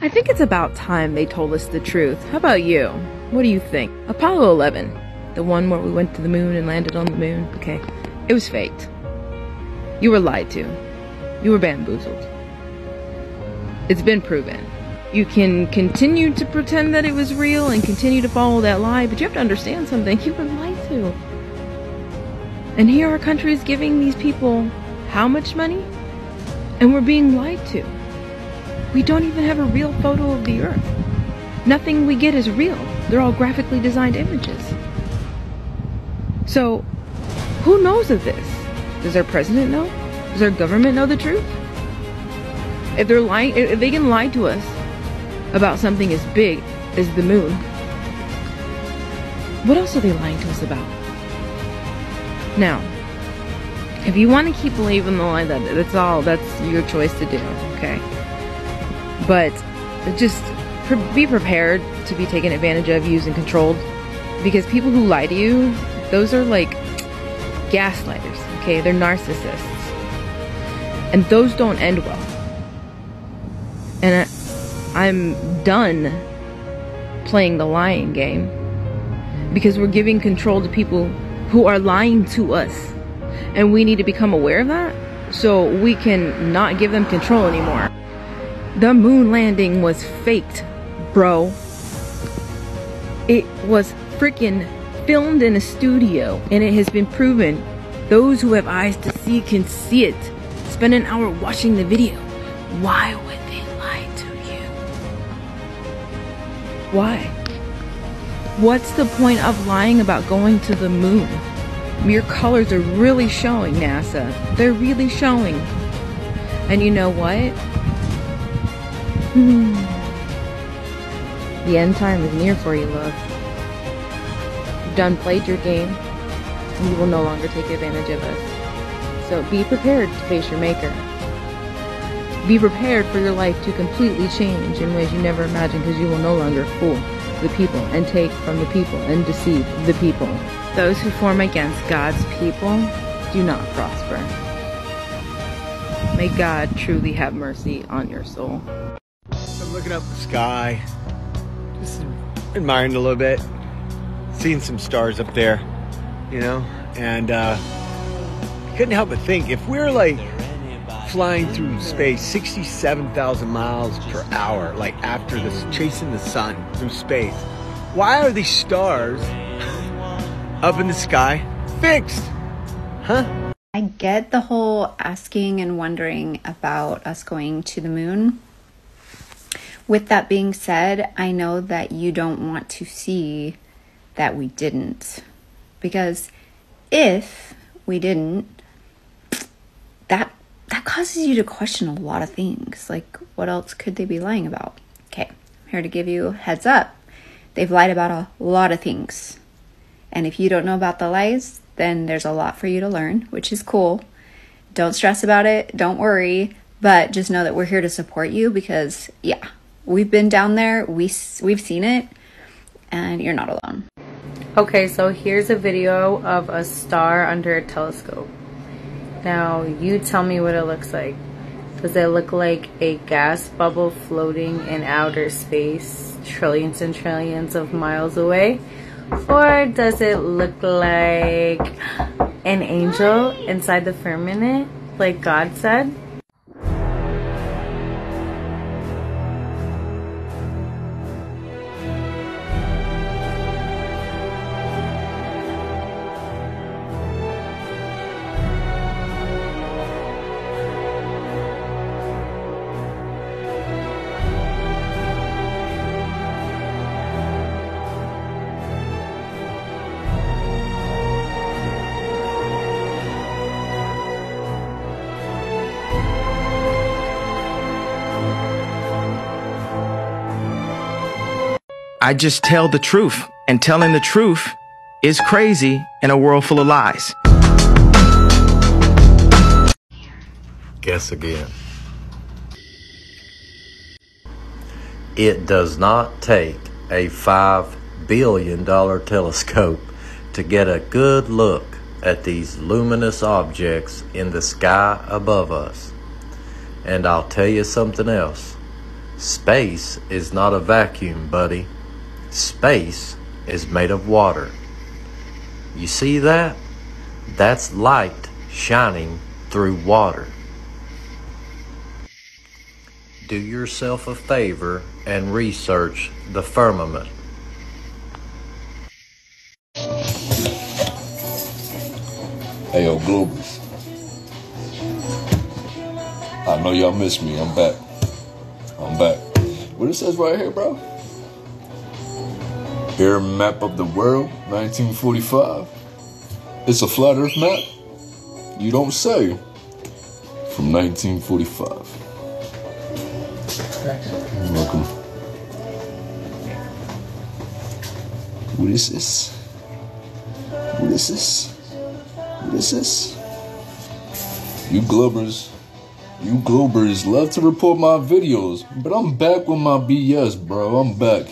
I think it's about time they told us the truth. How about you? What do you think? Apollo 11, the one where we went to the moon and landed on the moon, okay, it was faked. You were lied to. You were bamboozled. It's been proven. You can continue to pretend that it was real and continue to follow that lie, but you have to understand something. You were lied to. And here our country is giving these people how much money? And we're being lied to. We don't even have a real photo of the Earth. Nothing we get is real. They're all graphically designed images. So, who knows of this? Does our president know? Does our government know the truth? If they're lying, if they can lie to us about something as big as the moon, what else are they lying to us about? Now, if you want to keep believing the lie, that's your choice to do, okay? But just be prepared to be taken advantage of, used, and controlled. Because people who lie to you, those are like gaslighters, okay? They're narcissists. And those don't end well. And I'm done playing the lying game. Because we're giving control to people who are lying to us. And we need to become aware of that so we can not give them control anymore. The moon landing was faked, bro. It was freaking filmed in a studio, and it has been proven. Those who have eyes to see can see it. Spend an hour watching the video. Why would they lie to you? Why? What's the point of lying about going to the moon? Your colors are really showing, NASA. They're really showing. And you know what? The end time is near for you, love. You've done played your game, and you will no longer take advantage of us. So be prepared to face your maker. Be prepared for your life to completely change in ways you never imagined, because you will no longer fool the people and take from the people and deceive the people. Those who form against God's people do not prosper. May God truly have mercy on your soul. I'm looking up the sky, just admiring a little bit, seeing some stars up there, you know, and couldn't help but think, if we're like flying through space 67,000 miles per hour, like after this, chasing the sun through space, why are these stars up in the sky fixed? Huh? I get the whole asking and wondering about us going to the moon. With that being said, I know that you don't want to see that we didn't. Because if we didn't, that causes you to question a lot of things. Like, what else could they be lying about? Okay, I'm here to give you a heads up. They've lied about a lot of things. And if you don't know about the lies, then there's a lot for you to learn, which is cool. Don't stress about it. Don't worry. But just know that we're here to support you because, yeah, we've been down there. We've seen it. And you're not alone. Okay, so here's a video of a star under a telescope. Now, you tell me what it looks like. Does it look like a gas bubble floating in outer space, trillions and trillions of miles away? Or does it look like an angel inside the firmament, like God said? I just tell the truth, and telling the truth is crazy in a world full of lies. Guess again. It does not take a $5 billion telescope to get a good look at these luminous objects in the sky above us. And I'll tell you something else. Space is not a vacuum, buddy. Space is made of water. You see that? That's light shining through water. Do yourself a favor and research the firmament. Hey, yo, Globers. I know y'all miss me. I'm back. What it says right here, bro? Air map of the world, 1945. It's a flat earth map? You don't say. From 1945. You're welcome. What is this? What is this? What is this? You Globers love to report my videos, but I'm back with my BS, bro. I'm back.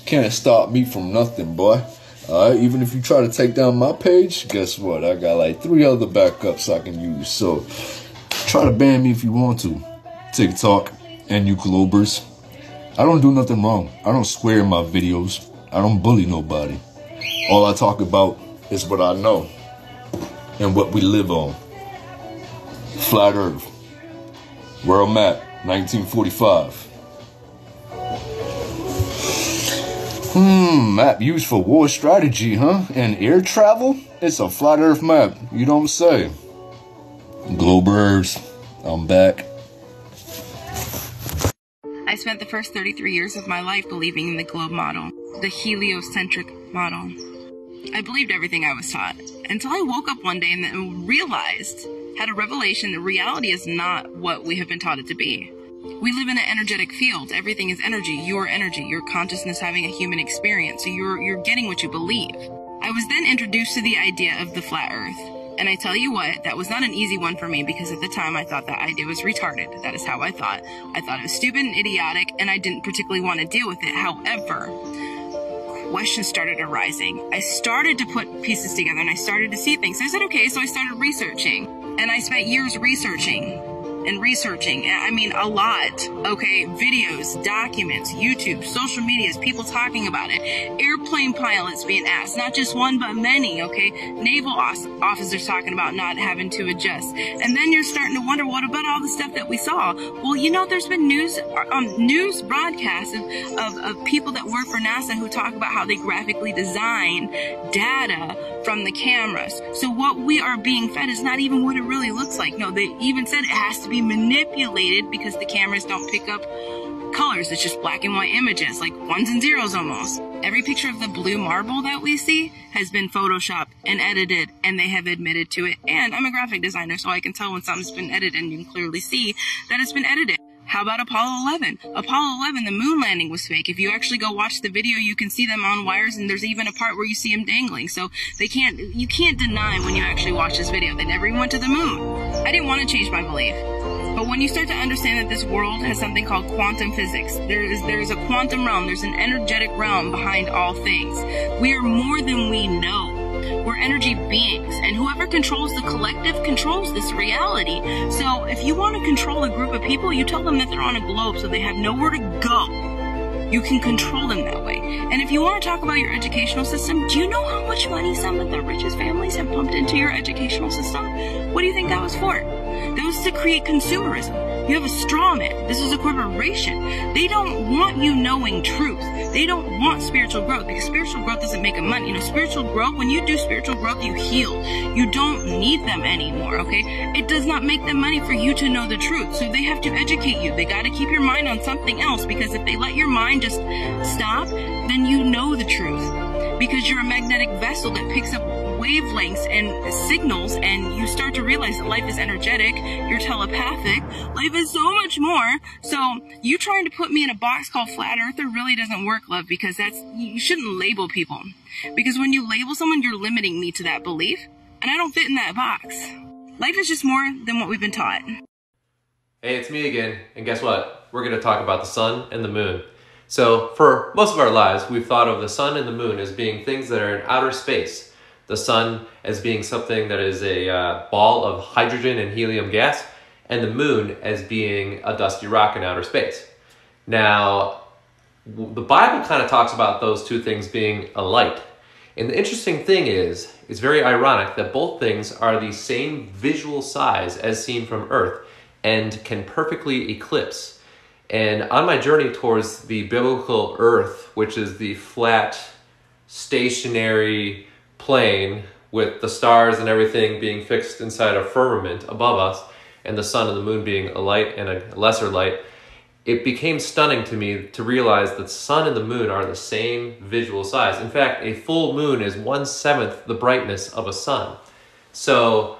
Can't stop me from nothing, boy. Alright, even if you try to take down my page, guess what? I got like 3 other backups I can use. So, try to ban me if you want to. TikTok and you Globers. I don't do nothing wrong. I don't swear in my videos. I don't bully nobody. All I talk about is what I know and what we live on. Flat Earth. World map, 1945. Map used for war strategy, huh? And air travel? It's a flat earth map, you don't say. Globers, I'm back. I spent the first 33 years of my life believing in the globe model, the heliocentric model. I believed everything I was taught, until I woke up one day and then realized, had a revelation that reality is not what we have been taught it to be. We live in an energetic field. Everything is energy, your consciousness having a human experience, so you're getting what you believe. I was then introduced to the idea of the flat earth. And I tell you what, that was not an easy one for me, because at the time I thought that idea was retarded. That is how I thought. I thought it was stupid and idiotic, and I didn't particularly want to deal with it. However, questions started arising. I started to put pieces together and I started to see things. I said, okay, so I started researching. And I spent years researching. I mean, a lot. Okay, videos, documents, YouTube, social medias, people talking about it. Airplane pilots being asked, not just one, but many, okay? Naval officers talking about not having to adjust. And then you're starting to wonder, what about all the stuff that we saw? Well, you know, there's been news broadcasts of people that work for NASA who talk about how they graphically design data from the cameras. So what we are being fed is not even what it really looks like. No, they even said it has to be manipulated because the cameras don't pick up colors. It's just black and white images, like ones and zeros almost. Every picture of the blue marble that we see has been photoshopped and edited, and they have admitted to it. And I'm a graphic designer, so I can tell when something's been edited, and you can clearly see that it's been edited. How about Apollo 11? Apollo 11, the moon landing was fake. If you actually go watch the video, you can see them on wires, and there's even a part where you see them dangling. So you can't deny when you actually watch this video, they never even went to the moon. I didn't want to change my belief. But when you start to understand that this world has something called quantum physics, there is a quantum realm, there's an energetic realm behind all things. We are more than we know. We're energy beings, and whoever controls the collective controls this reality. So if you want to control a group of people, you tell them that they're on a globe so they have nowhere to go. You can control them that way. And if you want to talk about your educational system, do you know how much money some of the richest families have pumped into your educational system? What do you think that was for? That was to create consumerism. You have a straw man. This is a corporation. They don't want you knowing truth. They don't want spiritual growth, because spiritual growth doesn't make them money. You know, spiritual growth, when you do spiritual growth, you heal. You don't need them anymore, okay? It does not make them money for you to know the truth. So they have to educate you. They got to keep your mind on something else, because if they let your mind just stop, then you know the truth. Because you're a magnetic vessel that picks up wavelengths and signals, and you start to realize that life is energetic, you're telepathic, life is so much more. So you trying to put me in a box called flat earther really doesn't work, love, because you shouldn't label people. Because when you label someone, you're limiting me to that belief, and I don't fit in that box. Life is just more than what we've been taught. Hey, it's me again, and guess what? We're going to talk about the sun and the moon. So for most of our lives, we've thought of the sun and the moon as being things that are in outer space. The sun as being something that is a ball of hydrogen and helium gas, and the moon as being a dusty rock in outer space. Now, the Bible kind of talks about those two things being a light. And the interesting thing is, it's very ironic that both things are the same visual size as seen from Earth and can perfectly eclipse. And on my journey towards the biblical Earth, which is the flat, stationary plane with the stars and everything being fixed inside a firmament above us, and the sun and the moon being a light and a lesser light, it became stunning to me to realize that the sun and the moon are the same visual size. In fact, a full moon is 1/7 the brightness of a sun. So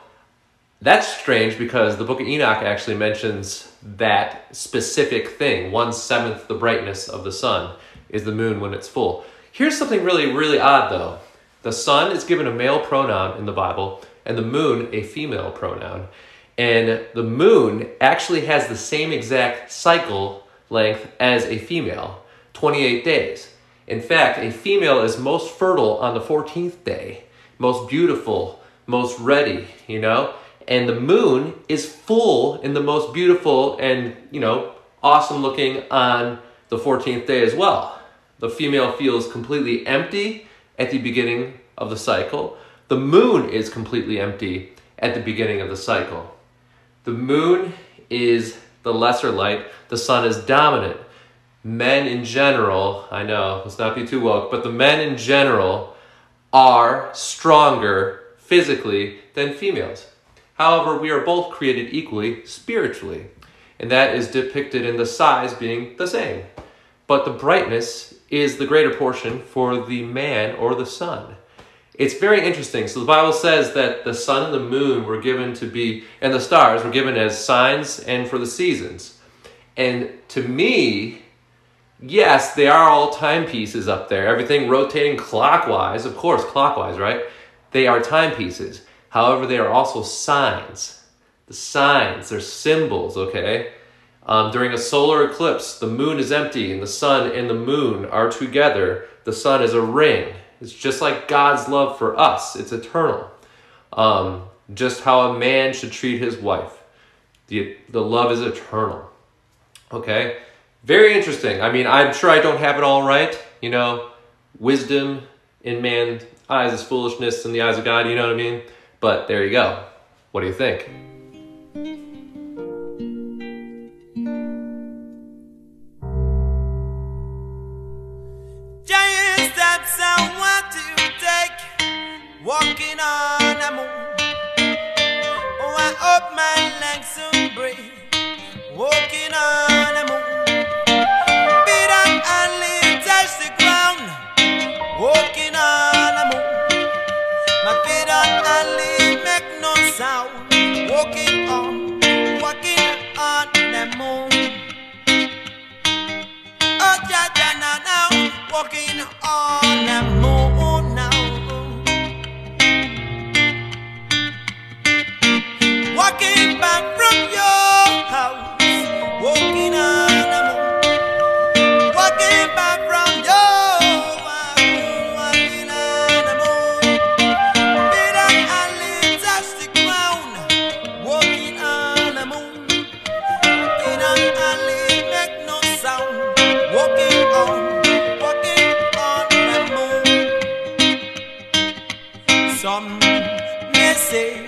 that's strange because the book of Enoch actually mentions that specific thing. 1/7 the brightness of the sun is the moon when it's full. Here's something really, really odd though. The sun is given a male pronoun in the Bible and the moon a female pronoun. And the moon actually has the same exact cycle length as a female, 28 days. In fact, a female is most fertile on the 14th day, most beautiful, most ready, you know? And the moon is full and the most beautiful and, you know, awesome looking on the 14th day as well. The female feels completely empty at the beginning of the cycle. The moon is completely empty at the beginning of the cycle. The moon is the lesser light. The sun is dominant. Men in general, I know, let's not be too woke, but the men in general are stronger physically than females. However, we are both created equally spiritually, and that is depicted in the size being the same. But the brightness is the greater portion for the man or the sun. It's very interesting. So the Bible says that the sun and the moon were given to be, and the stars were given as signs and for the seasons. And to me, yes, they are all timepieces up there. Everything rotating clockwise, of course, clockwise, right? They are timepieces. However, they are also signs. The signs, they're symbols, okay? During a solar eclipse, the moon is empty and the sun and the moon are together. The sun is a ring. It's just like God's love for us. It's eternal. Just how a man should treat his wife. The love is eternal. Okay? Very interesting. I mean, I'm sure I don't have it all right. You know, wisdom in man's eyes is foolishness in the eyes of God. You know what I mean? But there you go. What do you think? Giant steps and what do you take? Walking on a moon. Oh, I hope my legs soon break. Walking on a moon. Feet up and leave touch the ground. Walking on a moon. My feet up and leave make no sound. Walking on the moon. Oh, ja, ja, now, walking on the moon now. Walking back from your house, walking on the moon. Walking back from your house, walking on the moon. Feet up and leave touch the ground, walking on the moon. Feet up and leave make no sound, walking on the moon. Some may say